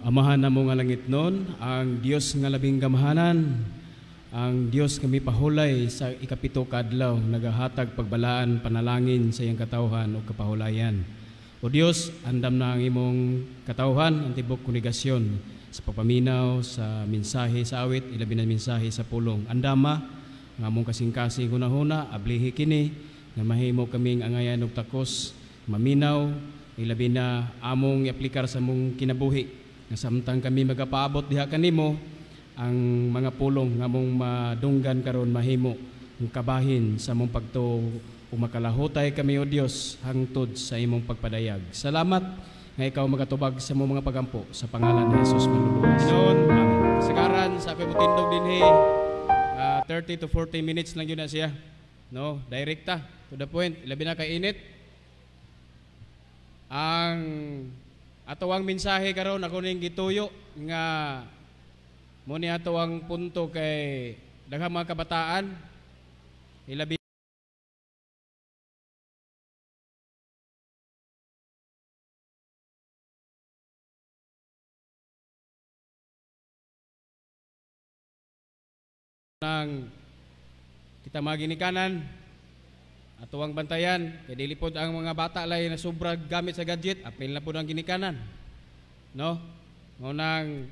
Amahan na mo nga langit nun, ang Diyos nga labing gamahanan, ang Diyos nga may pahulay sa ikapito kadlaw, nagahatag pagbalaan, panalangin sa iyang katawhan o kapahulayan. O Diyos, andam na ang imong katawhan, ang tibok kunigasyon sa pagpaminaw, sa mensahe sa awit, ilabi na mensahe sa pulong. Andama, nga mong kasing-kasing hunahuna, ablihi kini, nga mahimo kaming angayan og takos, maminaw, ilabi na among i-aplikar sa mong kinabuhi. Nga samtang kami magapaabot diha kanimo, ang mga pulong nga mong madunggan karon mahimo ang kabahin sa mong pagtuo ug makalahutay kami o Dios hangtod sa imong pagpadayag. Salamat nga ikaw magatubag sa mong mga pagampo sa pangalan ni Jesus manluluwas. Ginoon, amen. Sagaran sa ako'y mutindog dinhi 30 to 40 minutes lang yun na siya. No, direkta to the point, labi na kay init. Ang atawang mensahe karon ako ning gituyo nga mo ni atawang punto kay daghang mga kabataan ilabi nang kita maginikanan atuang bantayan kay dili pod ang mga bata lay na sobra gamit sa gadget, apil na pod ang ginikanan. No? Ngunang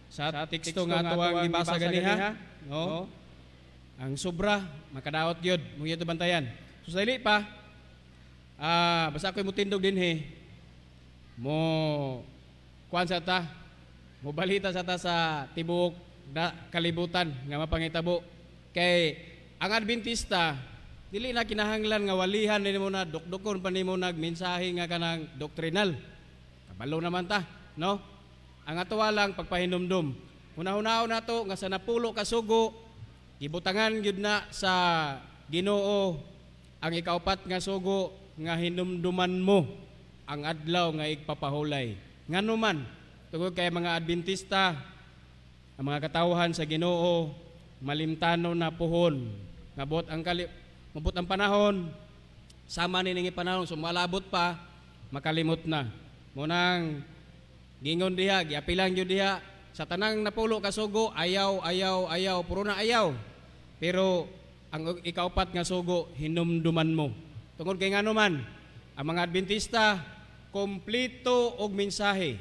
sa teksto nga atuang ibasa ganiha, no? Ang sobra makadaot gyud mo ito bantayan. So sa dili pa basta ako'y mutindog dinhi mo kuan sa ta mo balita sa ta sa tibuok na kalibutan nga mapangitabo kay ang Adventista dili na kinahanglan nga walihan nimo na dukdukon pa nimo nagmensahe nga kanang doktrinal. Kabalo naman ta, no? Ang atuwa lang pagpahinumdum. Hunahunahon nato nga sa napulo ka sugo, gibutangan gyud na sa Ginoo ang ikaupat nga sugo nga hinumduman mo ang adlaw nga igpapahulay. Nganuman tungod kay mga Adventista ang mga katawhan sa Ginoo malimtanon na puhon. Ngabot ang panahon, sama ni ning panahon, sumalabot pa, makalimot na. Munang gingon diha, giapilang gyud diha sa tanang napulo ka sugo, ayaw, puro na ayaw. Pero ang ikaupat nga sugo, hinumduman mo. Tungod kay ngano man, ang mga Adventista kompleto og mensahe.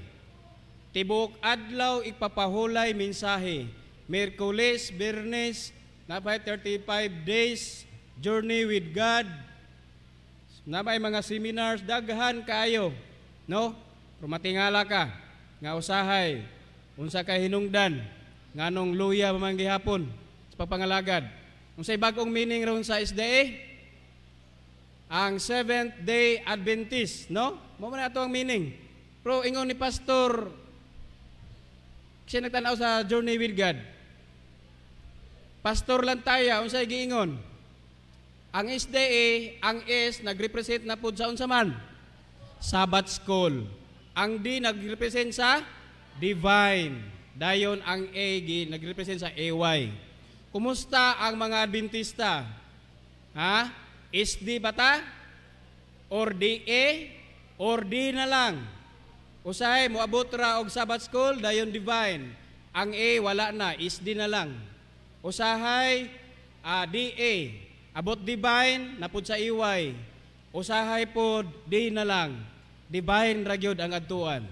Tibok adlaw ipapahulay mensahe. Miyerkules, Biyernes, nabay 35 days journey with God. Nabay mga seminars daghan kayo, no? Pero matingala ka nga usahay unsa kay hinungdan nganong luya man gihapon sa papangalagad. Unsay bag-ong meaning ron sa SDA? Ang Seventh Day Adventist, no? Mo man ato ang meaning. Pero ingon ni pastor siya nagtanaw sa Journey with God. Pastor Lantaya, unsay giingon? Ang SDA, ang S nagrepresent na pud sa unsa man? Sabbath School. Ang D nagrepresent sa Divine. Dayon ang A nagrepresent sa AY. Kumusta ang mga Adventista? Ha? SD ba ta? Or DA? Or D na lang? Usahay, moabot ra og Sabbath School, dayon Divine. Ang A, wala na, SD na lang. Usahay, DA. Abot Divine, napod sa EY. Usahay pod, D na lang. Divine ra gyud ang adtuan.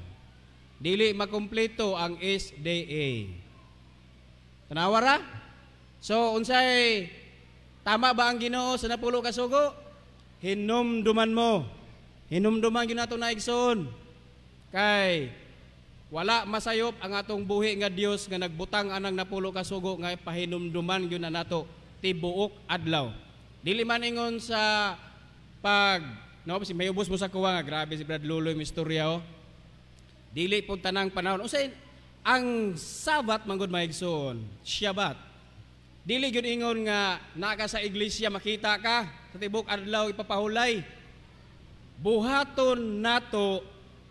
Dili makumpleto ang SDA. Tanawa ra? So, unsay, tama ba ang Ginoo sa napulo ka sugo? Hinumduman mo. Hinumduman gyud nato na igsoon. Kay wala masayop ang atong buhi nga Dios nga nagbutang anang napulo ka sugo nga pahinumduman gyud na nato tibuok adlaw. Dili man ingon sa pag no si mayubos mo sa kuwa nga grabe si Brad Luloy mistorya oh. Dili pud tanang panahon. Unsay ang Sabat manggod maigsoon, Shabbat. Dili gyud ingon nga naka sa iglesia makita ka sa tibuok adlaw ipapahulay. Buhaton nato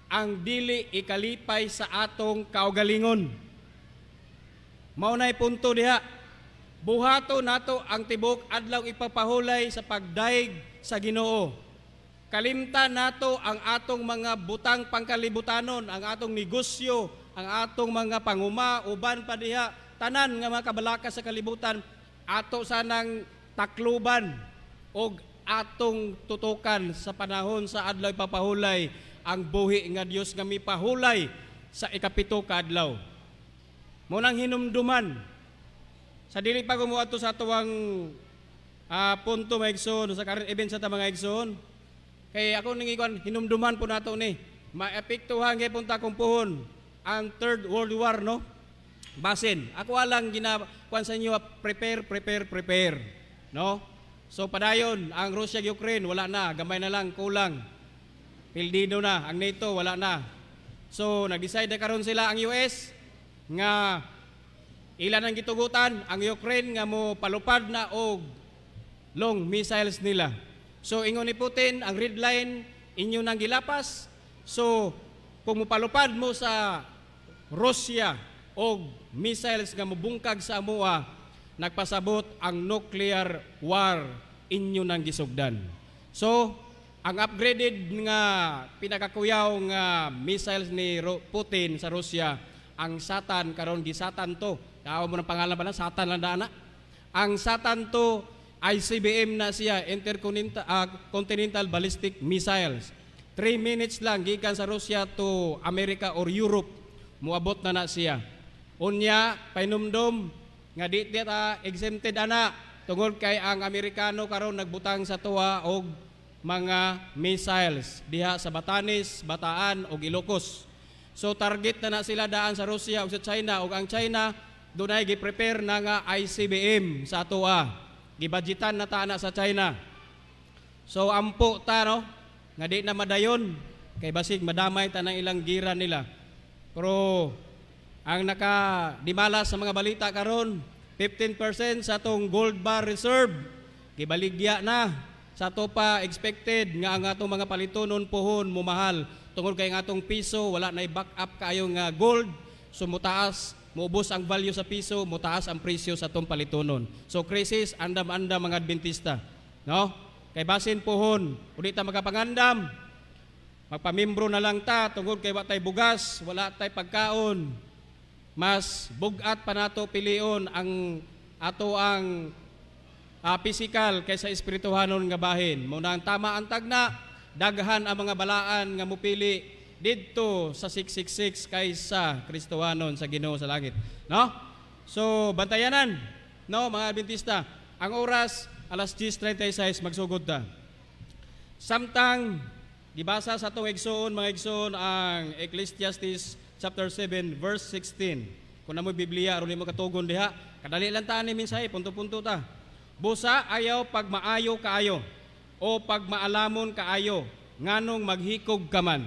ang dili ikalipay sa atong kaugalingon. Maunay punto diha. Buhato nato ang tibok adlaw ipapahulay sa pagdaig sa Ginoo. Kalimtan nato ang atong mga butang pangkalibutanon, ang atong negosyo, ang atong mga panguma, uban pa diha, tanan nga mga kabalaka sa kalibutan, ato sanang takluban o atong tutukan sa panahon sa adlaw papahulay ang buhi nga Dios nga mipahulay sa ikapito ka adlaw. Munang hinumduman sa dili pa gumuadto sa tuwang punto mga igsoon sa current event sa mga igsoon. Kay ako ningikuan hinumduman po nato ni maepektuhan kay punta kong puhon ang Third World War, no? Basin. Ako alang ginakuan sa inyo prepare, no? So padayon ang Russia Ukraine wala na, gamay na lang, kulang. Pildido na ang NATO, wala na. So nag-decide na karon sila ang US nga ilan ang gitugutan ang Ukraine nga mo palupad na og long missiles nila. So ingon ni Putin ang red line inyo nang gilapas. So kung mupalupad mo sa Russia og missiles nga mobungkag sa amoa, nagpasabot ang nuclear war inyo nang gisugdan. So ang upgraded nga pinakakuyaw nga missiles ni Putin sa Russia, ang Satan karon gisatan to. Tao mo ng pangalan ba na Satan lang dana? Ang Satan to ICBM na siya, Intercontinental Ballistic Missiles. 3 minutes lang gikan sa Russia to America or Europe, muabot na siya. Unya, painumdom, nga di ta exempted ana, tungod kay ang Amerikano karon nagbutang sa tuwa og mga missiles diha sa Batanes, Bataan o Ilocos. So target na sila daan sa Russia o sa China, o ang China dunay gi-prepare na nga ICBM sa tuwa. Gibadgetan na ta na sa China. So ampo ta, no, nga di na madayon kay basig madamay ta ng ilang gira nila. Pero ang nakadimala sa mga balita karon, 15% sa atong gold bar reserve gibaligya na sa ato pa expected nga ang atong mga palitonon pohon mumahal tungod kay ang atong piso wala na i-back up kaayo nga gold, so mutaas, muubos ang value sa piso, mutaas ang presyo sa atong palitonon. So crisis andam-andam mga Adventista, no? Kay basin pohon, udi ta magapangandam, magpamimbro na lang ta tungod kay wa tay bugas, wala tay pagkaon. Mas bugat pa nato pilion ang ato ang physical kaysa espirituhanon nga bahin. Muna ang tama ang tagna, daghan ang mga balaan nga mupili didto sa 666 kaysa Kristohanon sa Ginoo sa langit, no? So bantayanan, no, mga Adventista. Ang oras alas 10:36 magsugod ta. Samtang gibasa sa atong igsoon mga igsoon ang Ecclesiastes chapter 7 verse 16. Kung namoy Biblia aron nimo katugon diha, kadali lang ta ni mensahe, punto-punto ta. Busa ayaw pag maayo kaayo o pag maalamon kaayo, nganong maghikog ka man.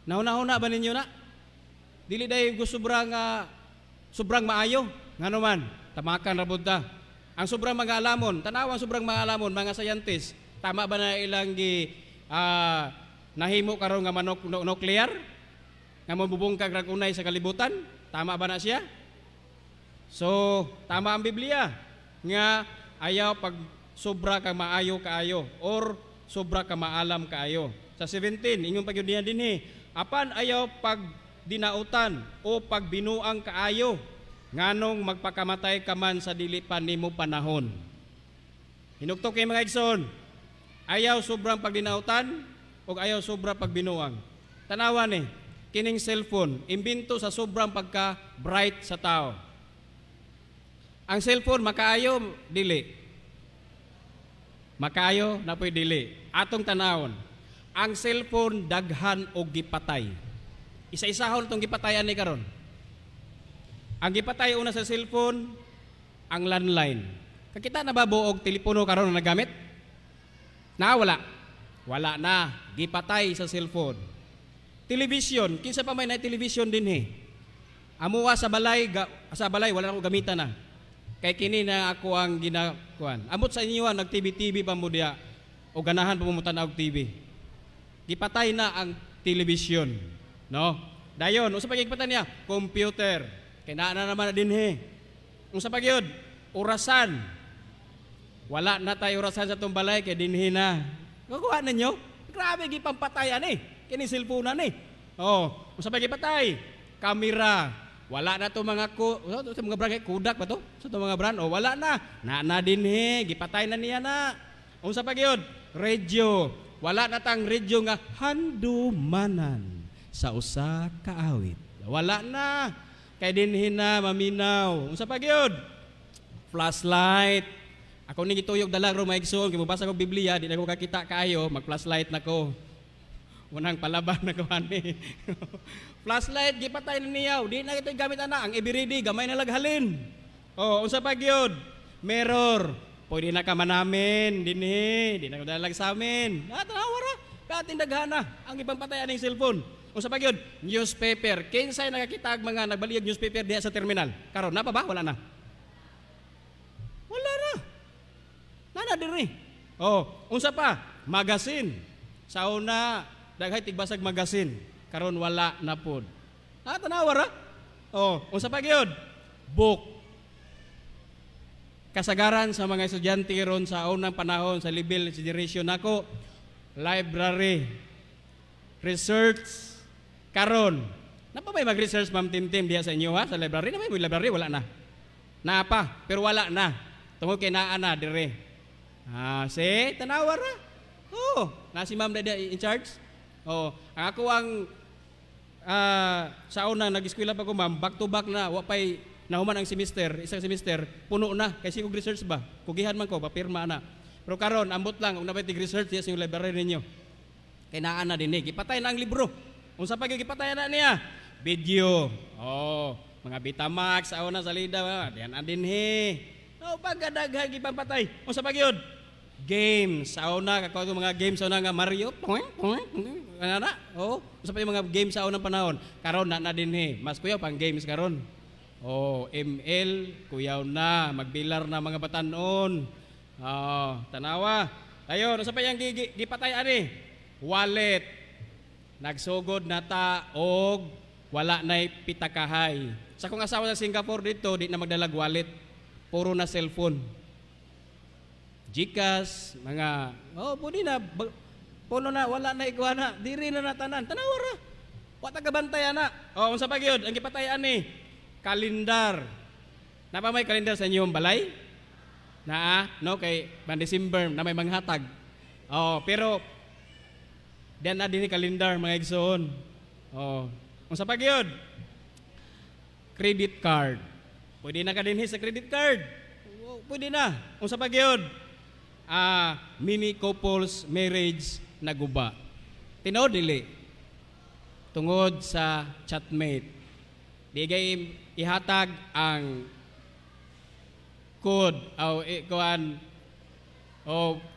Nahuna-huna ba ninyo na? Dili dahi sobrang maayo, ngano man, tamakan ra ta. Ang sobrang mga alamon, tanawang sobrang mga alamon, mga scientist, tama ba na ilang nahimo karon nga manok nuclear? Nga mabubungkag ra unay sa kalibutan? Tama ba na siya? So, tama ang Biblia nga ayaw pag sobra ka maayo kaayo or sobra ka maalam kaayo. Sa 17, inyong pagyudihan dinhi, apan ayaw pag dinautan o pag binuang kaayo, nganong magpakamatay ka man sa dili pa nimo panahon. Hinuktok kay mga igsoon, ayaw sobrang pag dinautan o ayaw sobra pag binuang. Tanawan kining cellphone, imbento sa sobrang pagka bright sa tao. Ang cellphone makaayo dili. Makaayo na po'y dili. Atong tanawon, ang cellphone daghan og gipatay. Isa-isahon tong gipatayan ni karon. Ang gipatay una sa cellphone, ang landline. Kakita na ba buog telepono karon na nagamit? Wala. Wala na, gipatay sa cellphone. Television, kinsa pa may na television din Amuwa sa balay wala na ko gamitan na. Kay kini na ako ang ginakuan. Amot sa inyo nag-TV pa mo diya o ganahan pa mo tanaw TV. Gipatay na ang television, no? Dayon, usa pa gipatay niya, computer. Kay naa na naman na dinhi. Usa pa gyud, orasan. Wala na tayo orasan sa tong balay kay dinhi na. Kukuha ninyo. Grabe gipampatayan kini cellphone ni. Unsa pa gipatay? Kamera. Wala na to mga mga brand kudak ba to? Sa to mga brand wala na. Na din gipatay na niya na. Unsa pa gyud? Radio. Wala na tang radio nga handumanan sa usa ka awit. Wala na. Kay dinhi na maminaw. Unsa pa gyud? Flashlight. Ako ni gituyog dalang ro maigsoon kay mabasa ko Biblia, di na ko kakita kaayo, mag-flashlight nako. Unang palaban na ko ani. Flashlight gipatay na niyaw, di na kita gamit ana, ang everyday gamay na laghalin. Unsa pa gyud? Mirror. Pwede na ka manamin dinhi, di na ko dalag sa amin. Tanawa ra, katindaghana ang ibang patayan ning cellphone. Unsa pa gyud? Newspaper. Kinsay nakakita og mga nagbaliyag newspaper diha sa terminal? Karon na pa ba? Wala na. Wala na. Nana diri. Unsa pa? Magazine. Sa una, daghay tigbasag magazine. Karon wala na pod. Tanawa ra. Unsa pa gyud? Book. Kasagaran sa mga estudyante ron sa unang panahon sa level generation nako, library, research. Karon, napa may mag-research Ma'am Tim diha sa inyo sa library? Na may library wala na. Napa, pero wala na. Tungod kay naa na dire. Tanawa ra. Na si Ma'am Dada in charge. Ang ako sa una nag-eskwela pa ko ma'am, back to back na, wapay nahuman ang semester, isang semester, puno na, kasi kung research ba, kugihan man ko, papirma na. Pero karon ambot lang, kung napay tig-research, yes, yung library ninyo. Kaya naan na din ipatay na ang libro. Kung sa pag-ipatay na niya, video, mga Betamax, sa una salida, diyan na din pagkadaghan, ipapatay. Kung sa pag-yod, games, sa una, kakuha mga games sa una nga Mario, sa pa yung mga games sa unang panahon, karon na din mas kuyaw pang games karon. ML, kuyaw na, magbilar na mga batanon. Tanawa. Ayun, sa pa yung gipatay wallet. Nagsugod na ta og wala na'y pitakahay. Sa kong asawa sa Singapore dito, di na magdalag wallet. Puro na cellphone. Gcash, mga, pwede na, puno na, wala na iguana, diri na natanan. Tanawa ra. Wata kabantay na. Unsa pa gyud ang gipatayan kalendar. Napa may kalendar sa inyong balay? No, kay ban December na may manghatag. Pero diyan na din kalendar mga igsoon. Unsa pa gyud? Credit card. Pwede na ka dinhi sa credit card. Pwede na. Unsa pa gyud? Mini couples marriage na guba. Tinuod dili. Tungod sa chatmate. Di gay ihatag ang code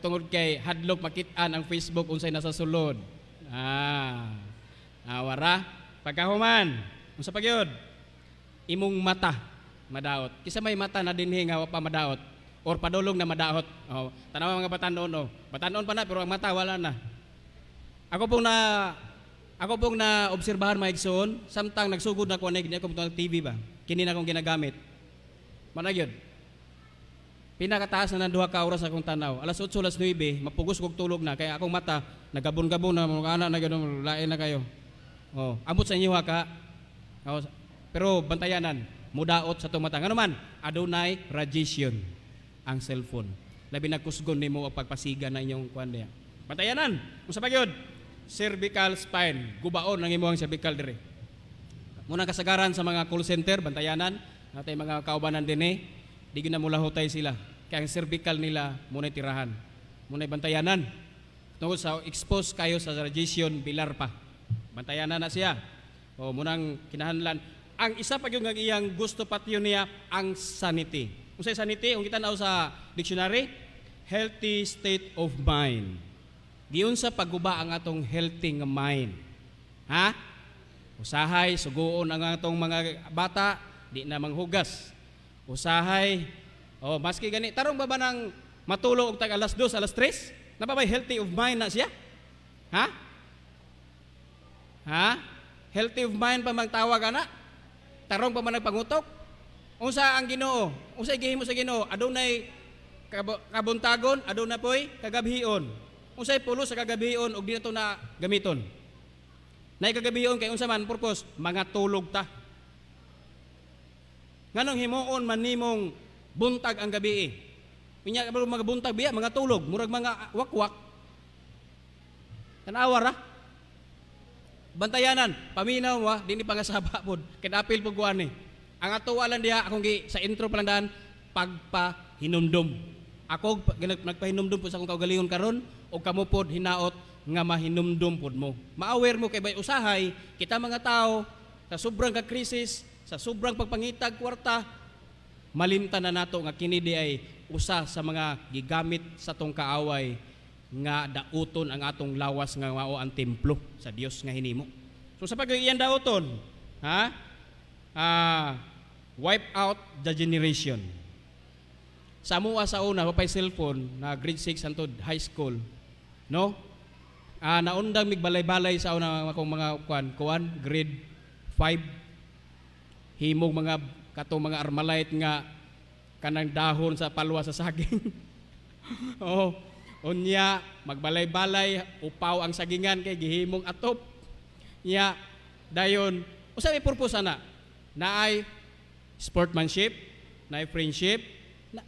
tungod kay hadlok makit-an ang Facebook unsay nasa sulod. Wara pagkahuman. Unsa pa gyud? Imong mata madaot. Kisa may mata na dinhi nga wa pa madaot or padulong na madaot. Tanawa mga batanon Batanon pa na pero ang mata wala na. Ako pong na obserbahan mga igsoon, samtang nagsugod na ko na ako ng TV ba. Kini na akong ginagamit. Mana gyud? Pinakataas na ng 2 ka oras akong tanaw. Alas 8, alas 9, mapugos kog tulog na kaya akong mata nagabon-gabon na mga anak na gyud lain na kayo. Ambot sa inyo ka. Pero bantayanan, mudaot sa tumata. Ngano man, adunay radiation ang cellphone. Labi nagkusgon nimo og pagpasiga na inyong kuan diha. Bantayanan. Unsa pa gyud? Cervical spine. Gubaon ang imong cervical dire. Muna kasagaran sa mga call center, bantayanan, natay mga kaubanan dinhi, di gyud na mulahutay sila. Kaya ang cervical nila muna tirahan. Muna bantayanan. Tungod sa expose kayo sa radiation, bilar pa. Bantayanan na siya. Munang kinahanglan. Ang isa pa gyud nga iyang gusto patyo niya ang sanity. Unsay sanity? Kung kita nao sa dictionary, healthy state of mind. Giun sa pagguba ang atong healthy nga mind. Usahay, suguon ang atong mga bata, di na manghugas. Usahay, maski gani, tarong ba nang matulog og tag alas 2, alas 3? Napabay healthy of mind na siya? Healthy of mind pa magtawag ana? Tarong pa man nagpangutok? Unsa ang Ginoo? Unsa gihimo sa Ginoo? Adunay kabuntagon, adunay poy kagabhion. Unsay pulo sa kagabion og di na to na gamiton. Nay kagabion kay unsa man purpose? Mga tulog ta. Nganong himuon man nimong buntag ang gabi? Unya mga buntag biya, mga tulog, murag mga wakwak. Tanawa ra. Bantayanan, paminaw wa, di ni pangasaba pod. Kay apil pud kuan ni. Ang atuwa lang diha akong sa intro pa lang daan pagpahinumdum. Ako nagpahinumdum po sa akong kaugalingon karon o kamo pod hinaot nga mahinumdum pod mo. Ma-aware mo kay bay usahay kita mga tao sa sobrang ka krisis, sa sobrang pagpangitag kwarta, malimtan na nato nga kini di ay usa sa mga gigamit sa tong kaaway nga dauton ang atong lawas nga mao ang templo sa Dios nga hinimo. So sa pag-iyan dauton, wipe out the generation. Sa amuwa sa una, wapay cellphone na grade 6 hangtod high school, no? Naundang migbalay-balay sa una akong mga kuan grade 5. Himog mga katong mga Armalite nga kanang dahon sa palwa sa saging. Oh, unya magbalay-balay, upaw ang sagingan kay gihimong atop. Nya dayon, usa may purpose ana? Naay sportsmanship, naay friendship,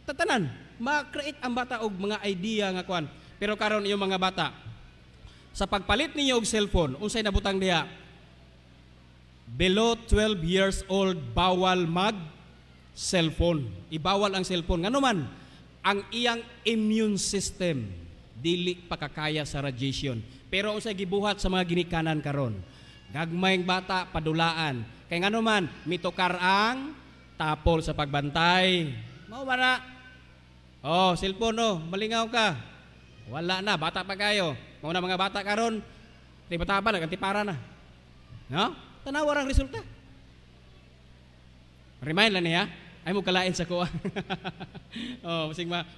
tatanan, ma-create ang bata og mga idea nga kuan. Pero karon yung mga bata, sa pagpalit ninyo og cellphone, unsay nabutang diha? Below 12 years old, bawal mag cellphone. Ibawal ang cellphone. Ngano man, ang iyang immune system dili pakakaya sa radiation. Pero unsay gibuhat sa mga ginikanan karon? Gagmayng bata padulaan. Kay ngano man, mitokar ang tapol sa pagbantay. Mao ba na? Oh, cellphone no, malingaw ka. Wala na, bata pa kayo. Mao na mga bata karon, di bata pa nagantipara na. No? Tanawa ang resulta. Remind lang niya, ay mo kalain sa kuha. Oh,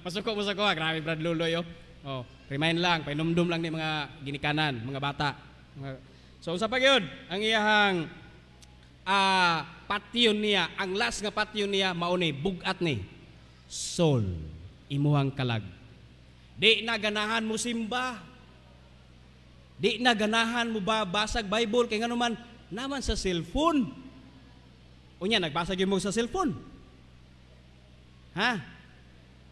masuko mo sa kuha. Grabe Brad Luloy oh. Remind lang, painumdum lang ni mga ginikanan, mga bata. So sa pagyod, ang iyahang patyon niya, ang last nga patyon niya mao ni bugat ni soul, imuhang kalag. Di na ganahan mo simba. Di na ganahan mo basag Bible kay ngano man naman sa cellphone. Unya nagbasa gyud mo sa cellphone. Ha?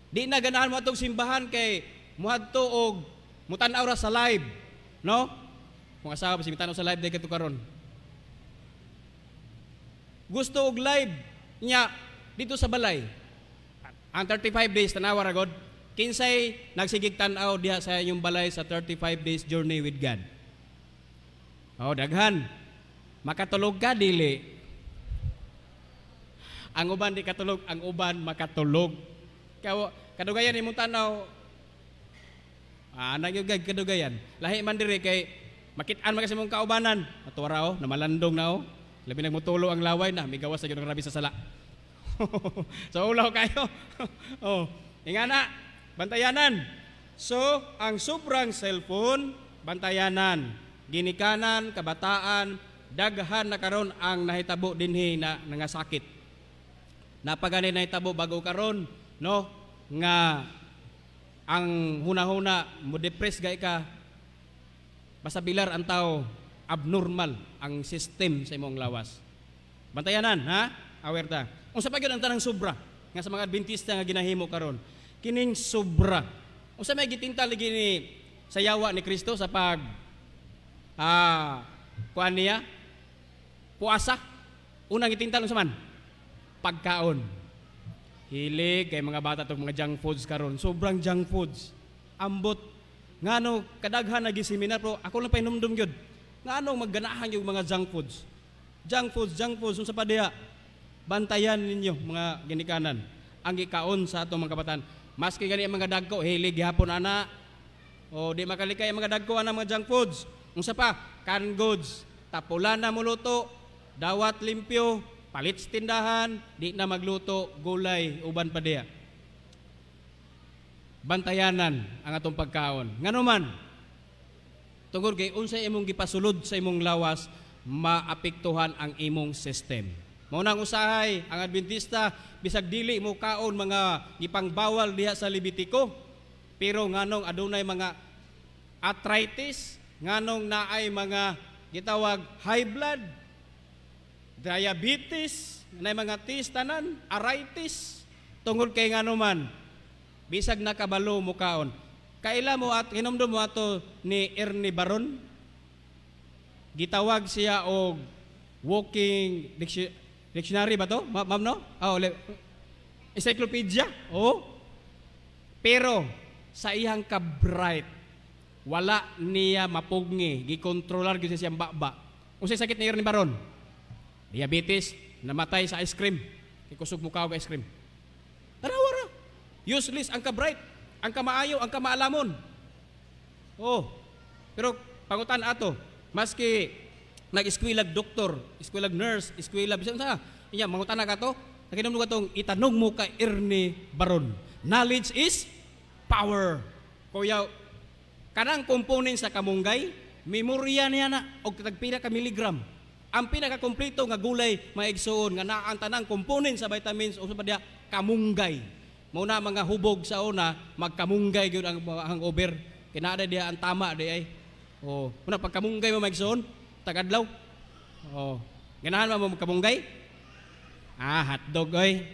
Di na ganahan mo atong simbahan kay muadto og mutan-aw ra sa live, no? Kung asawa ba si mitanaw sa live day kadto karon. Gusto og live nya dito sa balay. Ang 35 days tanawa ra god. Kinsay nagsigig tan-aw diha sa inyong balay sa 35 days journey with God. Oh, daghan. Makatulog ka dili. Ang uban di katulog, ang uban makatulog. Kadugayan imong tanaw. Nagyugag kadugayan. Lahi man diri kay makit-an man kasi mong kaubanan. Atuwa namalandong na Labi nagmutulo ang laway na, may gawas sa yun ng rabi sa sala. So ulaw kayo. Ingana, bantayanan. So, ang sobrang cellphone, bantayanan. Ginikanan, kabataan, daghan na karon ang nahitabo dinhi na nangasakit. Napagani nahitabo bago karon, no? Nga ang huna-huna mo depress gay ka. Basta bilar ang tao, abnormal ang system sa imong lawas. Bantayanan, ha? Aware ta. Unsa pa gyud ang tanang sobra nga sa mga Adventista nga ginahimo karon? Kining sobra. Unsa may gitintal gini sa yawa ni Kristo sa pag kuan niya? Puasa. Unang gitintal unsa man? Pagkaon. Hilig kay mga bata tong mga junk foods karon. Sobrang junk foods. Ambot ngano kadaghan na giseminar pero ako lang painumdum gyud. Ngano magganahan yung mga junk foods. Junk foods unsa pa diha? Bantayan ninyo mga ginikanan. Ang gikaon sa atong mga kabataan. Maski gani ang mga dagko hilig gihapon ana. O di makalikay ang mga dagko ana mga junk foods. Unsa pa? Canned goods. Tapulan na muluto, dawat limpyo, palit sa tindahan, di na magluto, gulay, uban pa diha. Bantayanan ang atong pagkaon. Ngano man? Tungod kay unsay imong gipasulod sa imong lawas, maapektuhan ang imong system. Mao nang usahay ang Adventista bisag dili mo kaon mga gipangbawal diha sa Levitico, pero nganong adunay mga arthritis, nganong naay mga gitawag high blood, diabetes, na mga tanan, arthritis, tungod kay ngano man, bisag nakabalo mo kaon. Kaila mo at hinumdum mo ato ni Ernie Baron, gitawag siya og walking dictionary ba to? Ma'am no? Encyclopedia? Oo. Pero sa iyang ka-bright, wala niya mapugni, gikontrolar gyud siya siyang baba. Unsay sakit ni Ernie Baron? Diabetes, namatay sa ice cream. Ikusog mo ka og ice cream. Tarawara. Useless ang ka-bright, ang kamaayo, ang kamaalamon. Oh. Pero pangutan ato, maski nag-eskwela doktor, eskwela nurse, eskwela bisan sa inya mangutan na kato, nakinom mo katong itanong mo kay Ernie Baron. Knowledge is power. Kuya, kanang component sa kamunggay, memorya niya na og tagpila ka miligram. Ang pinaka-kompleto nga gulay maigsoon nga naa ang tanang component sa vitamins o sa padya kamunggay. Mao na mga hubog sa una magkamunggay gyud ang hangover. Kinada dia ang tama di ay. Oh, una pag kamunggay mo maigsoon, tagadlaw. Oh, ganahan mo magkamunggay? Hotdog oy.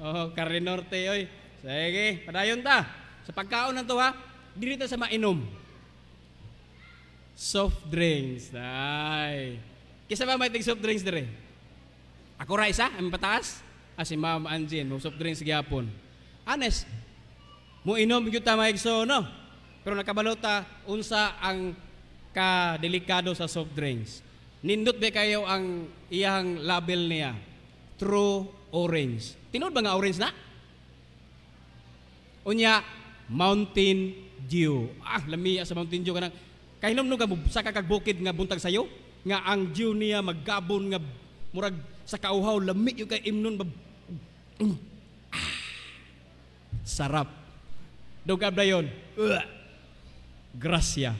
Oh, Carne Norte oy. Sige, padayon ta. Sa pagkaon na to ha, dili ta sa mainom. Soft drinks. Ay. Kisa ba may tig soft drinks dire? Ako ra isa, ang pataas. Si Ma'am Anjin, mo soft drinks gyapon. Honest. Mo inom gyud ta maigso no. Pero nakabalota unsa ang ka-delikado sa soft drinks. Nindot ba kayo ang iyang label niya? True orange. Tinud ba nga orange na? Unya, Mountain Dew. Lamiya sa Mountain Dew kanang kahinom no ka sa kakagbukid nga buntag sayo nga ang dew niya maggabon nga murag sa kauhaw lami yung kay imnon sarap. Dugab na yun. Grasya.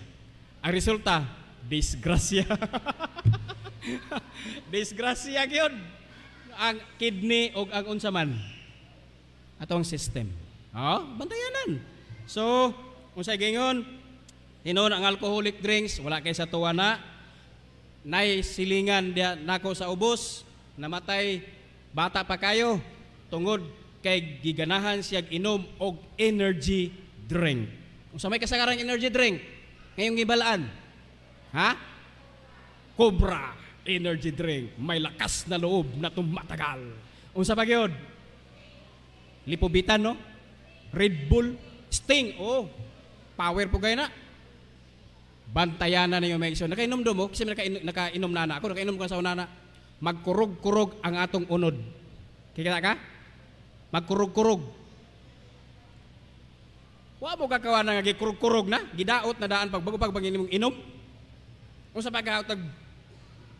Ang resulta, disgrasya. Disgrasya yun. Ang kidney o ang unsaman. Atong system. Bantayanan. So, unsay gingon, hinon ang alcoholic drinks, wala kay sa tuwa na. Nay silingan dia nako sa ubos, namatay bata pa kayo tungod kay giganahan siya inom og energy drink. Unsa may kasagaran energy drink? Ngayong gibalaan. Cobra energy drink, may lakas na loob na tumatagal. Unsa pa gyud? Lipobitan no? Red Bull, Sting, power po gay na. Bantayan na ninyo may iso. Nakainom do mo, kasi nakainom na ako, nakainom ko sa unana. Magkurog-kurog ang atong unod. Kikita ka? Magkurog-kurog. Wa mo kakawa na nga gikurog-kurog na, gidaot na daan pagbago pag imong inom. O sa pagkautag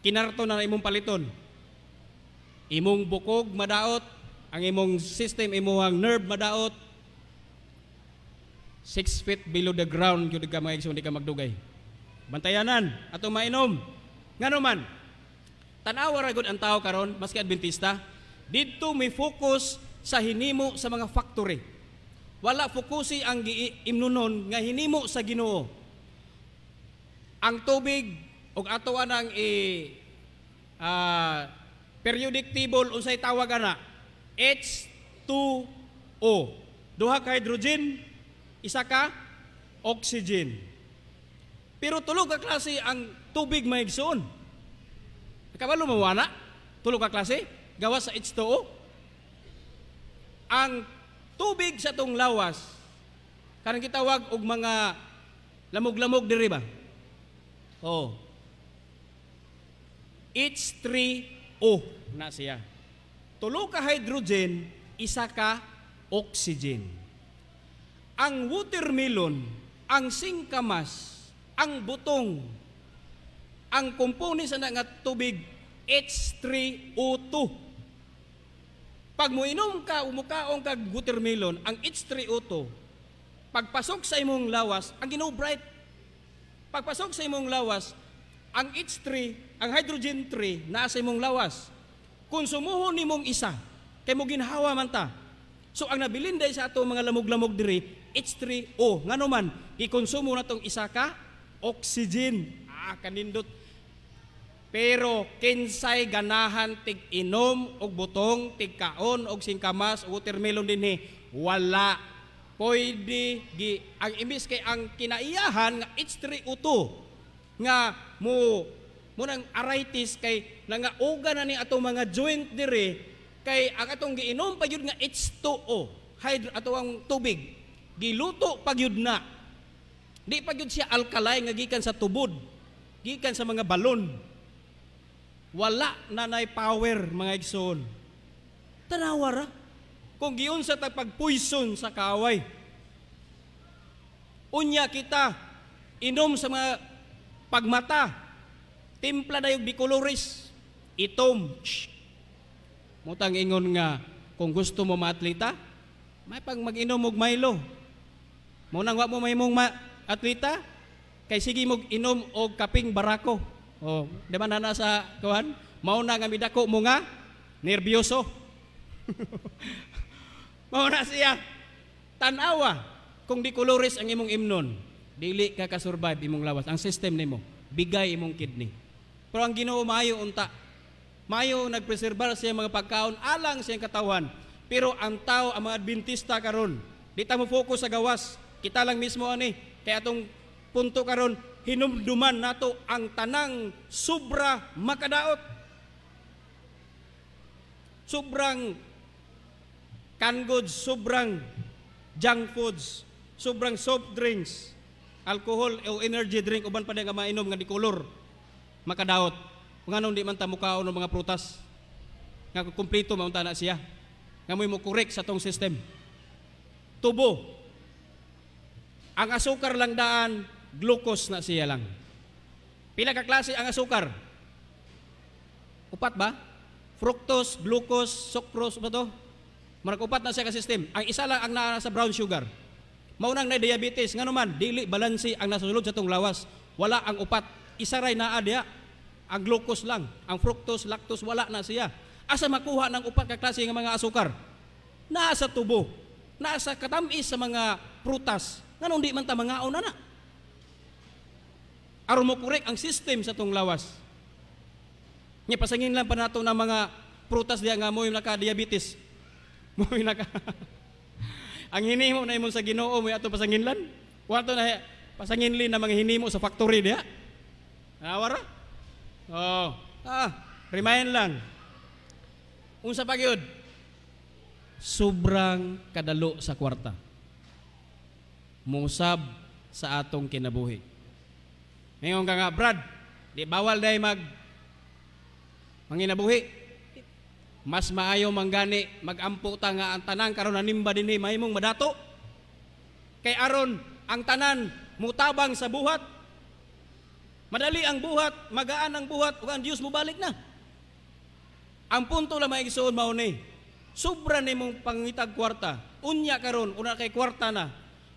kinarto na imong paliton. Imong bukog madaot, ang imong system, imong nerve madaot. 6 feet below the ground yun ka mga hindi ka magdugay. Bantayanan ato mainom. Ngano man, tanawa ra gud ang tao karon maski Adventista, didto may focus sa hinimo sa mga factory. Wala fokusi ang giimnunon nga hinimo sa Ginoo. Ang tubig og ato anang periodic table unsay tawag ana? H2O. Duha ka hydrogen, isa ka oxygen. Pero tulog ka klase ang tubig maigsoon. Nakabalo mo wana? Tulog ka klase gawas sa H2O. Ang tubig sa tong lawas kanang gitawag og mga lamog-lamog diri ba? H3O na siya. Tulo ka hydrogen, isa ka oxygen. Ang watermelon, ang singkamas, ang butong, ang component sa nga tubig, H3O2. Pag mo inom ka, umukaong kag watermelon, ang H3O2, pagpasok sa imong lawas, ang gino-bright. Pagpasok sa imong lawas, ang H3, ang hydrogen 3, nasa imong lawas. Konsumuhon nimong isa, kay mo ginhawa man ta. So ang nabilin day sa ato mga lamog-lamog diri, H3O. Ngano man, gikonsumo na tong isa ka oxygen. Kanindot. Pero kinsay ganahan tig inom og butong, tig kaon og singkamas og watermelon dinhi, wala. Pwede ang imbis kay ang kinaiyahan nga H3O2 nga mo nang arthritis kay nangauga na ni atong mga joint dire kay ang atong giinom pa gyud nga H2O, ato ang tubig, giluto pa gyud na. Di pa gyud siya alkaline nga gikan sa tubod, gikan sa mga balon. Wala na nay power mga igsoon. Tanawa ra kung giun sa pagpoison sa kaway. Unya kita inom sa mga pagmata, timpla na yung bicoloris, itom. Mutang ingon nga kung gusto mo maatleta, may pag mag-inom og Milo. Munang wa mo may mong atleta, kay sige mo inom og kaping barako. Oh, di ba na sa kuhan? Mauna nga midako mo nga nervyoso. Mauna siya tanawa kung di koloris ang imong imnon, dili ka ka-survive imong lawas. Ang system nimo bigay imong kidney. Pero ang Ginoo maayo unta. Maayo nagpreserbar siya mga pagkaon alang sa iyang katawan. Pero ang tao, ang mga Adventista karon, di ta mo focus sa gawas. Kita lang mismo ani kay atong punto karon, hinumduman nato ang tanang sobra makadaot. Sobrang canned goods, sobrang junk foods, sobrang soft drinks, alcohol o energy drink, uban pa nga mainom nga di kolor makadaot. Kung anong di man ta mukaon ng mga prutas nga kumpleto maunta na siya nga mo correct sa tong system. Tubo, ang asukar lang daan, glucose na siya lang. Pila ka klase ang asukar? Upat ba? Fructose, glucose, sucrose ba to? Upat na siya ka system. Ang isa lang ang nasa brown sugar. Maunang na diabetes, nga naman, dili balansi ang nasulod sa tong lawas. Wala ang upat. Isa ray naa diya. Ang glucose lang. Ang fructose, lactose, wala na siya. Asa makuha ng upat ka klase ng mga asukar? Nasa tubo. Nasa katamis sa mga prutas. Nga di man ta mangaon na. Aron mo correct ang system sa tong lawas. Nya pasangin lang pa nato ng mga prutas diya nga mo yung naka-diabetes. Mo yung naka ang hinimo na imong sa Ginoo mo ato pasanginlan. Wato na pasanginlin na mga hinimo sa factory diya. Nawara? Oh, remind lang. Unsa pa gyud? Sobrang kadalo sa kwarta. Musab sa atong kinabuhi. Ngayon ka nga, Brad, di bawal dahil manginabuhi. Mas maayo manggani, magampo ta nga ang tanan karon nanimba dinhi mahimong madato. Kay aron ang tanan mutabang sa buhat. Madali ang buhat, magaan ang buhat, ug ang Dios mo balik na. Ang punto lang maigsoon mao ni, sobra nimong pangitag kwarta. Unya karon, una kay kwarta na.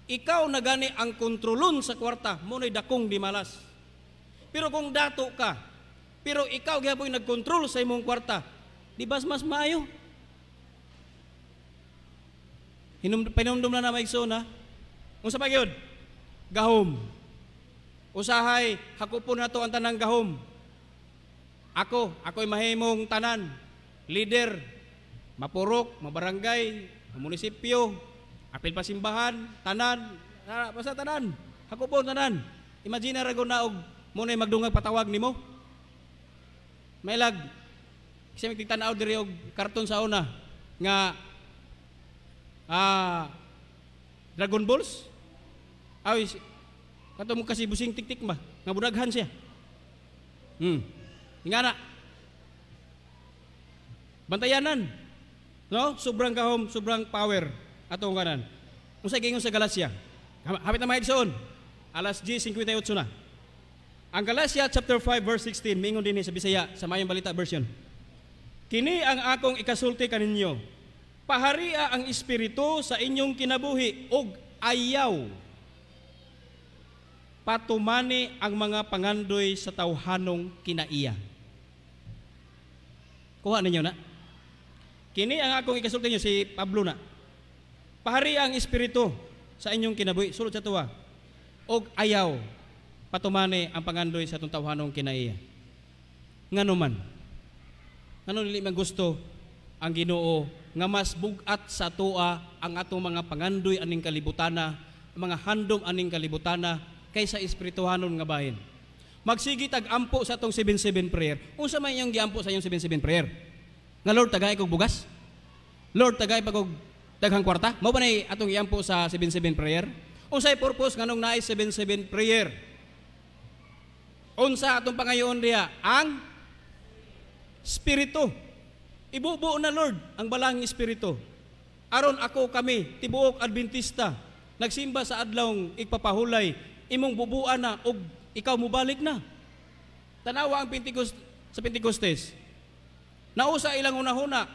Ikaw na gani ang kontrolon sa kwarta, mo nay dakong di malas. Pero kung dato ka, pero ikaw gyapon nagkontrol sa imong kwarta, di ba mas maayo? Pinumdum na maigsoon ha. Unsa pa gyud? Gahom. Usahay, hakupon na to ang tanang gahom. Ako'y mahimong tanan, leader, mapurok, mabarangay, munisipyo, apil pasimbahan, tanan, basta tanan, hakupon tanan. Imagine ra na og muna magdungag patawag nimo. Mailag, kasi magtitanaw diri og karton sa una nga Dragon Balls. Ay, kato mo kasi busing tik-tik ba? Nga budaghan siya. Nga na. Bantayanan. No? Sobrang kahom, sobrang power. Atong kanan. Kung sa gingon sa Galacia. Hapit na maigsoon. Alas 10:58 na. Ang Galacia chapter 5 verse 16. Mingon din sa Bisaya sa Mayong Balita version. Kini ang akong ikasulti kaninyo. Paharia ang espiritu sa inyong kinabuhi og ayaw patumani ang mga pangandoy sa tawhanong kinaiya. Kuha ninyo na. Kini ang akong ikasulti ninyo si Pablo na. Pahari ang espiritu sa inyong kinabuhi, sulod sa tuwa, og ayaw patumani ang pangandoy sa atong tawhanong kinaiya. Nganuman, ngano dili man gusto ang Ginoo nga mas bugat sa tua ang atong mga pangandoy aning kalibutana, mga handom aning kalibutana kaysa espirituhanon nga bahin. Magsigi tag-ampo sa atong 7-7 prayer. Unsa man iyang giampo sa iyong 7-7 prayer? Nga Lord, tagay kog bugas? Lord, tagay pa kog daghang kwarta? Mao ba nay atong iampo sa 7-7 prayer? Unsay purpose nganong naay 7-7 prayer? Unsa atong pangayoon diha? Ang Espiritu. Ibubuo na Lord ang balang Espiritu. Aron ako kami, tibuok Adventista, nagsimba sa adlawng igpapahulay, imong bubuan na og ikaw mubalik na. Tanawa ang sa Pentecostes. Nausa ilang unahuna,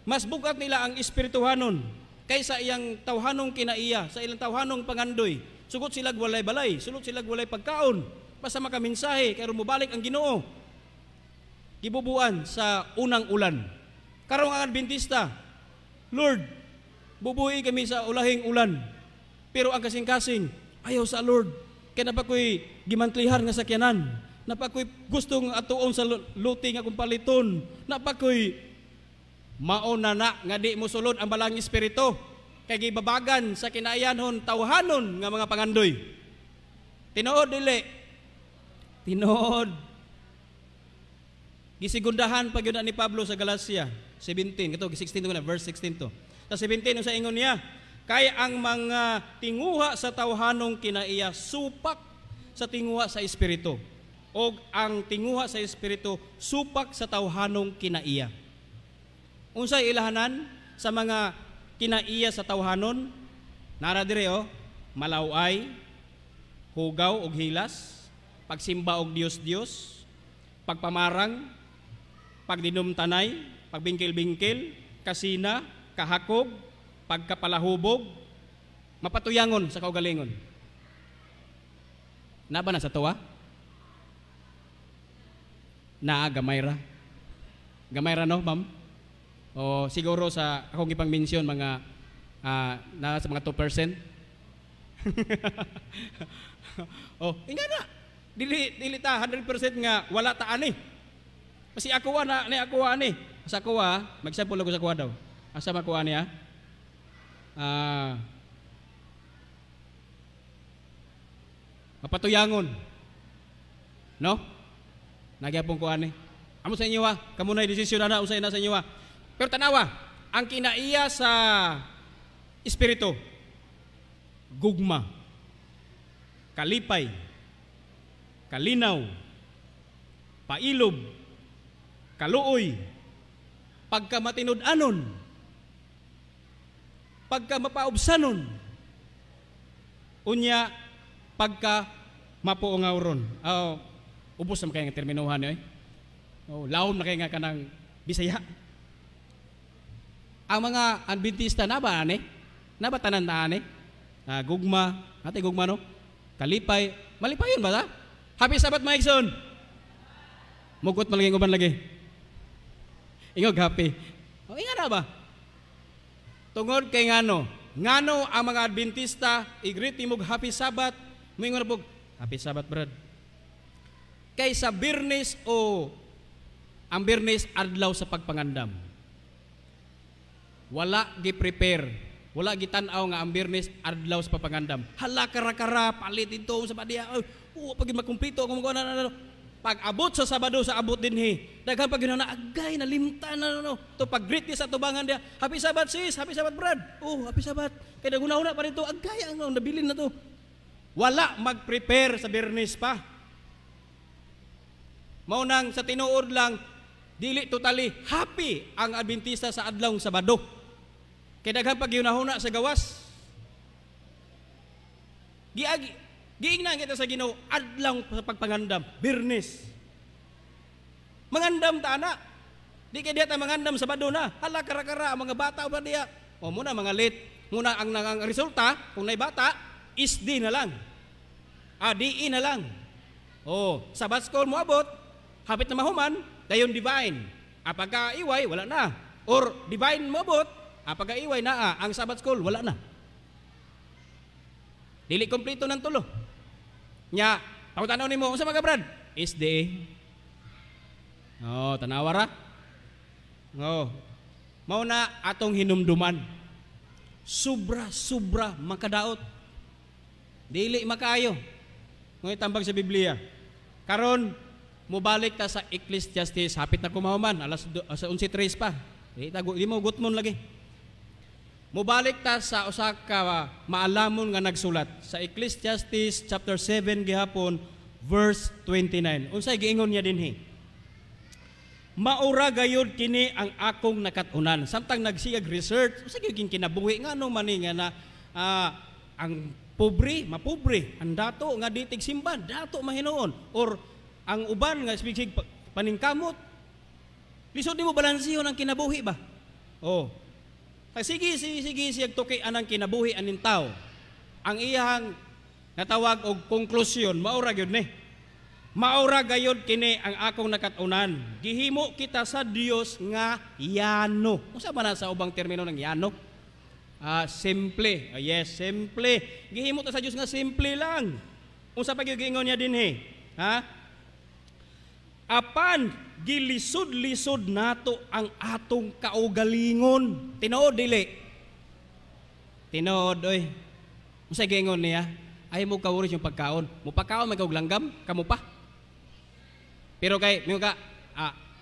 mas bugat nila ang espirituhanon kaysa iyang tawhanong kinaiya, sa ilang tawhanong pangandoy. Sugot sila walay-balay, sulod sila walay pagkaon, basta makaminsahe, kaya mubalik ang Ginoo. Gibubuan sa unang ulan. Karong ang Adventista, Lord, bubuhi kami sa ulahing ulan. Pero ang kasing-kasing, ayaw sa Lord. Kaya napakoy gimantlihar nga sakyanan. Napakoy gustong atuon sa luti nga kung paliton. Napakoy mauna na nga di mo sulod ang balang Espiritu. Kay gibabagan sa kinaayanhon, tawhanon nga mga pangandoy. Tinuod dili. Tinuod. Gisigundahan pag yun ni Pablo sa Galacia 17, ito 16 to na, verse 16 to. Sa 17 sa ingon niya, kaya ang mga tinguha sa tawhanong kinaiya supak sa tinguha sa Espiritu, o ang tinguha sa Espiritu supak sa tawhanong kinaiya. Unsay ilahanan sa mga kinaiya sa tawhanon? Nara dire malaway, hugaw og hilas, pagsimba og Dios-Dios, pagpamarang, pagdinumtanay, pagbingkil-bingkil, kasina, kahakog, pagkapalahubog, mapatuyangon sa kaugalingon. Naba na sa tuwa? Gamayra. Gamayra no, ma'am? O siguro sa akong ipang mention mga na sa mga 2%. Inga na. Dili ta 100% nga wala ta ani. Kasi ako na ni ako ani. Sa ako mag-sample ko sa kuha daw. Asa makuha niya? Mapatuyangon. No? Nagyapong kuha ni. Amo sa inyo kamo na desisyon na usay na sa inyo Pero tanawa, ang kinaiya sa Espiritu, gugma, kalipay, kalinaw, pailob, kaluoy, pagkamatinud-anon, pagkamapaubsanon, unya, pagka mapuungawron. Ubos na kaya nga terminuhan laom na kaya nga kanang Bisaya. Ang mga Adventista na ba tanan na gugma, ate gugma no? Kalipay, malipayon ba ta? Happy Sabbath mga igsoon. Mugot malaging uban lagi. Ingog happy. Inga na ba? Tungod kay ngano ang mga Adventista i-greet nimog Happy Sabbath, moingon na po, Happy Sabbath brad. Kay sa Birnes ang Birnes adlaw sa pagpangandam. Wala gi-prepare, wala gitan-aw nga ang Birnes adlaw sa pagpangandam. Hala kara-kara palit ito sa padiya. Pag makumpleto ako mo pag abot sa Sabado sa abot dinhi. Daghang pag na agay na limta na to pag-greet niya sa tubangan dia. Happy Sabbath sis, Happy Sabbath brad. Happy Sabbath. Kay naguna-una pa rito agay ang nabilin na to. Wala mag-prepare sa Birnes pa. Mao nang sa tinuod lang dili totally happy ang Adventista sa adlawng Sabado. Kay daghang pag yunahuna sa gawas. Giingnan kita sa Ginoo adlaw sa pagpangandam, Birnes. Mangandam ta ana. Di kay diya ta mangandam Sabado na. Hala kara-kara ang mga bata ba diya. Muna mga late. Muna ang resulta kung nay bata is di na lang. DE na lang. Sabbath school mo abot, hapit na mahuman, dayon divine. Apagka iway wala na. Or divine mo abot, apagka iway na ang Sabbath school wala na. Dili kompleto ng tulo. Nya, pangutanaw nimo unsa mga brad? SDA. Oh, tanawa ra. Oh. Mao na atong hinumduman. Sobra makadaot. Dili makaayo. Ngoy tambag sa Biblia. Karon mobalik ta sa Ecclesiastes, hapit na kumahuman, alas 11:03 pa. Di mo gutmon lagi. Mobalik ta sa usa ka maalamon nga nagsulat sa Ecclesiastes chapter 7 gihapon verse 29. Unsay giingon niya dinhi? Maura gayud kini ang akong nakatunan. Samtang nagsigag research, usa gyud kinabuhi ngano man nga na ang mapobre, ang dato nga ditig simba, dato mahinuon, or ang uban nga speaking paningkamot. Lisod nimo balansihon ang kinabuhi ba? Oh. Sige siyag tuki anang kinabuhi anin tao. Ang iyang natawag og konklusyon maura gyud ni. Maura gayud kini ang akong nakatunan. Gihimo kita sa Dios nga yano. Unsa man sa ubang termino ng yano? Simple. Yes, simple. Gihimo ta sa Dios nga simple lang. Unsa pa gyud giingon niya dinhi? Apan gilisod-lisod nato ang atong kaugalingon. Tinuod dili. Tinuod oy. Unsa giingon niya? Ay mo kawuris yung pagkaon. Mo pagkaon may kag langgam, kamo pa. Pero kay mo ka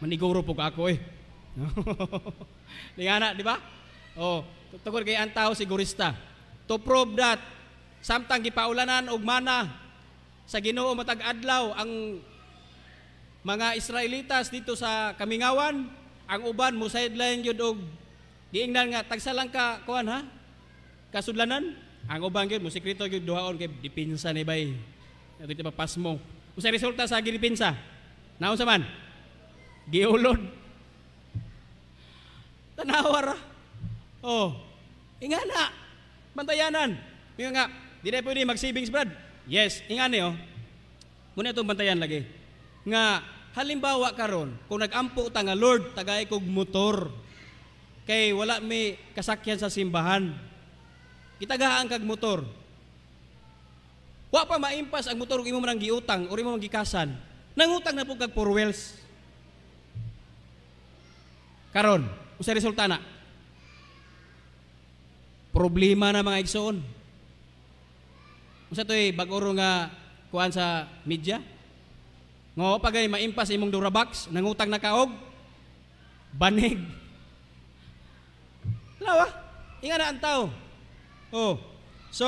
maniguro pug ako eh. Di ba? Oh, tungkol kay ang tao sigurista. To prove that samtang gipaulanan og mana sa Ginoo matag adlaw ang mga Israelitas dito sa Kamingawan, ang uban mo sideline gyud og giingnan nga tagsa lang ka kuan ha? Kasudlanan. Ang uban gyud mo sekreto gyud duhaon kay dipinsa ni bay. Dito pa pasmo. Usa resulta sa gidipinsa? Naon sa man? Giulod. Tanawa ra. Oh. Ingana. Bantayanan. Nga nga, di na pwede mag-savings, Brad. Yes, ingani oh. Muna itong bantayan lagi. Nga, halimbawa karon, kung nag-ampo ta nga Lord, tagay kog motor. Kay wala may kasakyan sa simbahan. Kitagahaan kag motor. Wa pa maimpas ang motor kung imo man giutang o imo man gikasan. Nangutang na po kag 4 wheels. Karon, unsa resulta na? Problema na mga igsoon. Unsa toy bag-oro nga kuan sa media? Ngo pagay maimpas imong Durabox, nangutang na kaog banig. Lawa, inga na ang tao. Oh. So,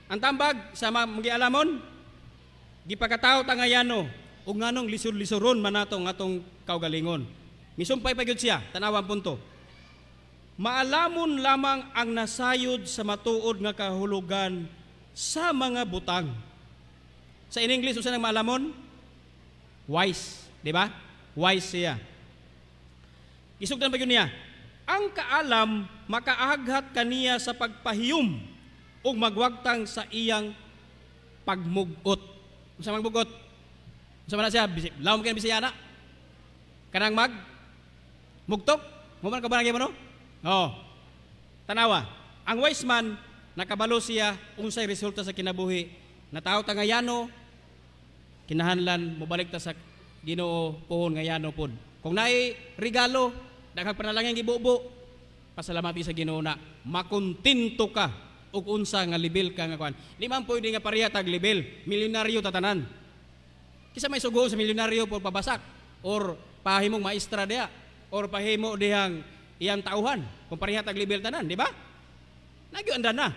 ang tambag sa magialamon gipakatao tangayano ug nganong lisod-lisoron man nato atong kaugalingon. Misumpay pa gyud siya, tanawang punto. Maalamon lamang ang nasayod sa matuod nga kahulugan sa mga butang. Sa in English usa nang maalamon? Wise, di ba? Wise siya. Isugdan pa gyud niya. Ang kaalam makaaghat kaniya sa pagpahiyom ug magwagtang sa iyang pagmugot. Unsa magmugot? Unsa man siya? Lawom kay Bisayana. Kanang mugtok. Mo man ka ba nagyamo no? Oh. Tanawa. Ang wise man nakabalo siya unsay resulta sa kinabuhi. Nataw ta nga yano kinahanglan mobalik ta sa Ginoo pohon nga yano pod. Kung naay regalo, daghang panalangin gibubo, pasalamati sa Ginoo na makontinto ka ug unsa nga level ka nga kuan. Di man pwede nga pareha tag level, milyonaryo tatanan. Kisa may sugo sa milyonaryo por pabasak or pahimong maestra diha or pahimo dihang iyang tauhan kung pareha tag level tanan, di ba? Nagyo anda na.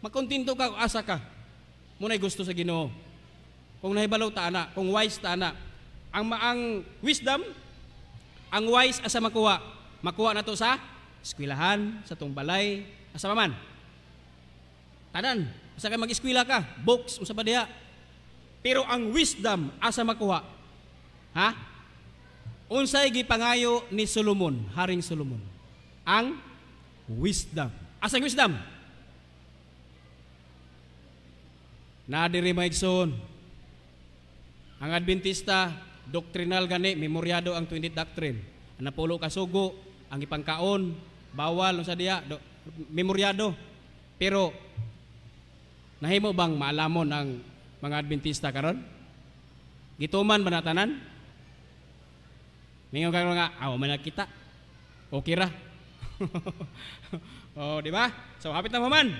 Makontinto ka asa ka. Munay gusto sa Ginoo. Kung nahibalaw ta ana, kung wise ta ana, ang wisdom, ang wise asa makuha nato sa eskwelahan, sa tong balay, asa man. Tanan, asa ka mag-eskwela ka, books usa ba diha. Pero ang wisdom asa makuha? Ha? Unsay gipangayo ni Solomon, Haring Solomon? Ang wisdom. Asa ang wisdom? Nadiri maigsoon. Ang Adventista, doktrinal gani, memoryado ang 20th doctrine. Ang napulo kasugo, ang ipangkaon, bawal sa diya, memoryado. Pero Nahimo bang maalamon ang mga Adventista karon? Gituman ba na tanan? Mingon karon nga, man nakita. Okay ra. Oh, di ba? So hapit na man.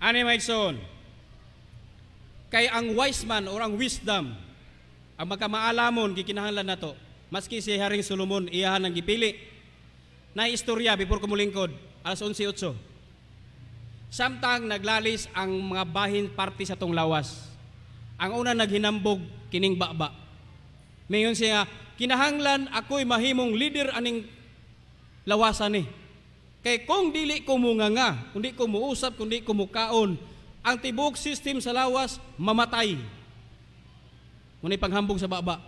Ani maigsoon. Kay ang wise man or ang wisdom, ang magkamaalamon gikinahanglan nato. Maski si Haring Solomon iyahan ang gipili. Na istorya before ko mulingkod, alas 11:08. Samtang naglalis ang mga bahin party sa tong lawas. Ang una naghinambog kining baba. Mayon siya, kinahanglan ako'y mahimong leader aning lawasan ni. Kay kung dili ko munganga, kundi ko muusap, kundi ko mukaon, ang tibok system sa lawas mamatay. Muna panghambog sa baba.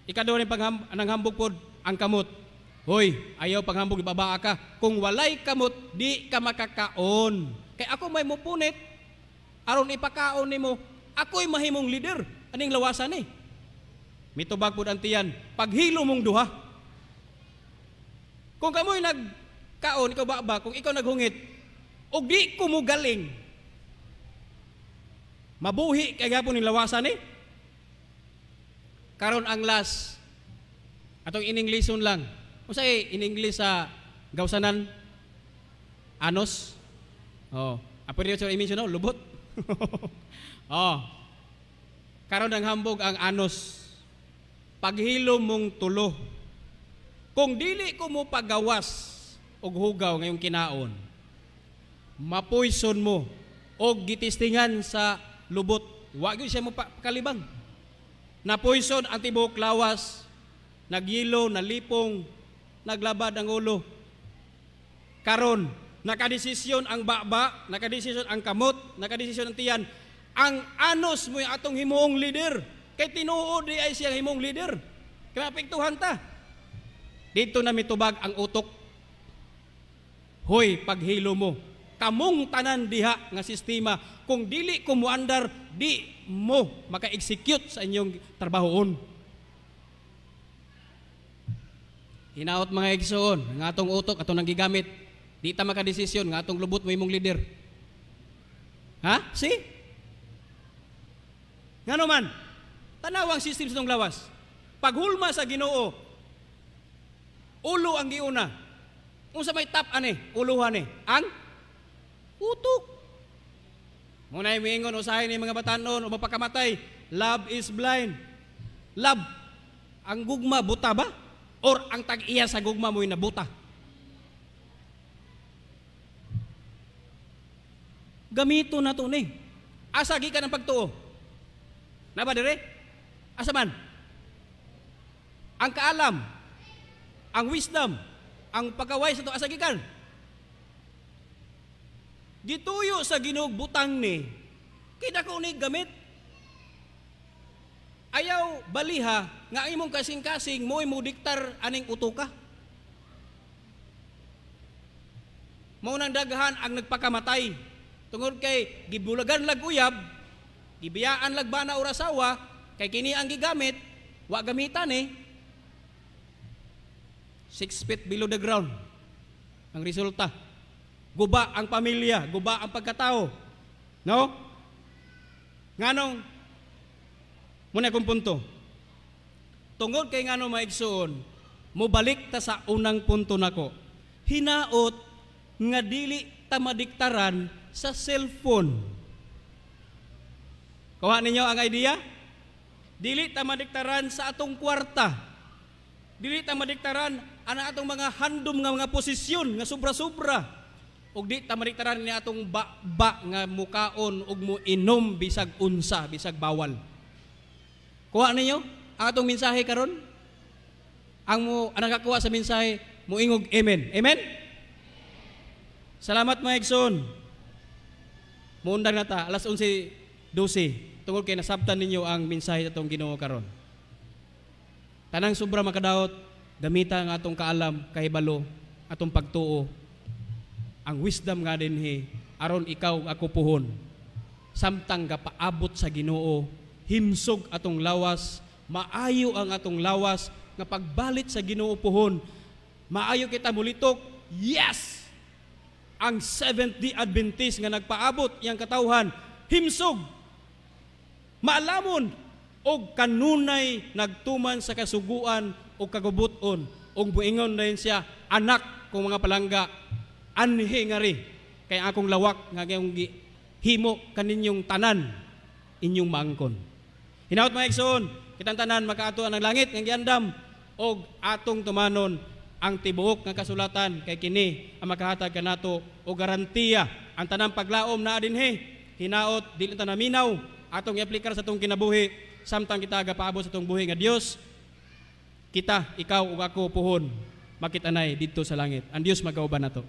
Ikaduha ni panghambog pod ang kamot. Hoy, ayaw panghambog ibaba ka. Kung walay kamot, di ka makakaon. Kay ako may mupunit, aron ipakaon nimo, ako'y mahimong leader aning lawasan ni. Mitubag pod ang tiyan, paghilo mong duha. Kung kamoy nagkaon, ikaw baba, kung ikaw naghungit, og di ko mo galing, mabuhi kay gapon ning lawasan ni. Karon ang last, atong in-Englishon lang. Usay in-English sa gawsanan, anos. Oh, apo rin sa i-mention, no? Lubot. Oh, karon ang hambog ang anos. Paghilo mong tulo. Kung dili ko mo pagawas og hugaw ngayong kinaon, mapoison mo og gitistingan sa lubot. Wa gyud siya mo kalibang. Na poison ang tibok lawas, nagyelo, nalipong, naglabad ang ulo. Karon, nakadesisyon ang baba, nakadesisyon ang kamot, nakadesisyon ang tiyan. Ang anos mo yung atong himuong leader. Kay tinuod di ay siyang himuong leader. Kaya apektuhan ta. Dito na mitubag ang utok. Hoy, paghilo mo. Kamong tanan diha nga sistema. Kung dili ko muandar, di mo maka-execute sa inyong trabahoon. Hinaot mga igsoon, nga atong utok, atong nanggigamit. Di ta makadesisyon, nga atong lubot mo imong leader. Ha? See? Nga naman, tanawang system sa itong lawas. Paghulma sa Ginoo, ulo ang giuna. Kung sa may tap, uluhan ang utok. Muna yung mingon, usahin ng mga batanon, o mapakamatay, love is blind. Love, ang gugma, buta ba? Or ang tag-iya sa gugma mo'y nabuta. Gamito na ito ni. Asagi ka ng pagtuo. Naba dire? Asa man? Ang kaalam, ang wisdom, ang pagkaway sa ito, asagi kan. Gituyo sa Ginoo butang ni, kinako ni gamit. Ayaw baliha nga imong kasing-kasing mo diktar aning utuka. Mao nang daghan ang nagpakamatay tungod kay gibulagan lag uyab, gibiyaan lag bana or asawa, kay kini ang gigamit, wa gamitan 6 feet below the ground. Ang resulta, guba ang pamilya, guba ang pagkatao. No? Nganong muna kong punto. Tungod kay ngano maigsoon, mubalik ta sa unang punto nako. Hinaot nga dili ta madiktaran sa cellphone. Kuha ninyo ang idea? Dili ta madiktaran sa atong kwarta. Dili ta madiktaran ana atong mga handom nga mga posisyon nga sobra-sobra. Ug di ta madiktaran ni atong ba nga mukaon ug mo inom bisag unsa, bisag bawal. Kuha ninyo ang atong mensahe karon. Ang nakakuha sa mensahe, muingog amen. Amen? Salamat mga igsoon. Muundang na ta, alas 11:12. Tungod kay nasabtan ninyo ang mensahe atong Ginoo karon. Tanang sobra makadaot, gamita ang atong kaalam, kahibalo, atong pagtuo. Ang wisdom nga dinhi, aron ikaw ako puhon. Samtang gapaabot sa Ginoo, himsog atong lawas, maayo ang atong lawas, nga pagbalit sa Ginoo puhon, maayo kita mulitok, yes! ang Seventh-day Adventist nga nagpaabot iyang katawhan himsog, maalamon og kanunay nagtuman sa kasuguan o kagubuton og buingon na siya, anak kong mga palangga, anhi nga ri kay akong lawak nga kayong himo kaninyong tanan inyong maangkon. Hinaut mga igsoon, kitang tanan makaato ang langit nga giandam og atong tumanon ang tibuok nga kasulatan kay kini ang makahatag kanato o garantiya ang tanang paglaom na dinhi. Hinaot dili ta naminaw atong i-aplikar sa atong kinabuhi samtang kita agapaabot sa atong buhi nga Dios. Kita, ikaw ug ako puhon makitanay didto sa langit. Ang Dios magauban nato.